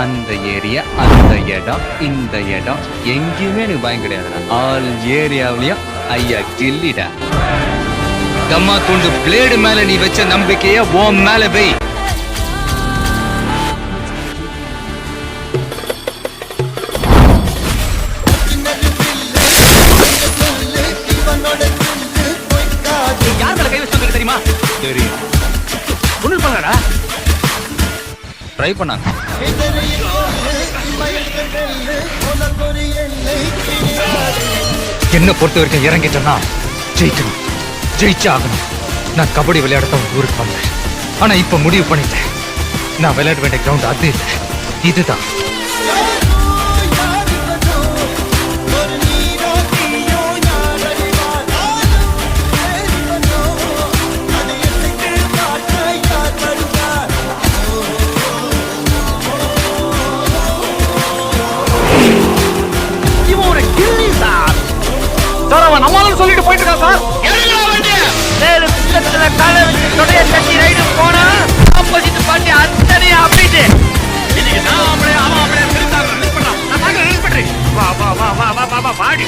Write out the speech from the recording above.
அந்த ஏரியா, அந்த இடம், இந்த இடம் எங்கேயுமே எனக்கு பயம் கிடையாதுடா. ஆல் ஏரியாவிலையும் ஐயா கில்லிடா. தம்மா துண்டு பிளேடு மேல நீ வச்ச நம்பிக்கைய உன் மேல வை. யார் மேல கை வச்சு தெரியுமா? தெரியும். ஒண்ணு பண்ணடா. ட்ரை பண்ணாங்க. என்ன பொறுத்த வரைக்கும் இறங்கிட்டேன்னா ஜெயிக்கணும், ஜெயிச்சாகணும். நான் கபடி விளையாடத்தான் ஊருக்கு வந்தேன். ஆனா இப்ப முடிவு பண்ணிட்டேன், நான் விளையாட வேண்டிய கிரவுண்ட் அது இல்லை, இதுதான். நம்மளும் சொல்லிட்டு போயிட்டு இருக்கா சார். காலை வச்சு தொடைய கட்டி ரைடு போனா ஆப்போசிட் பார்ட்டி அத்தனை அப்படிட்டு வா வா வா வா வா வா வாடி.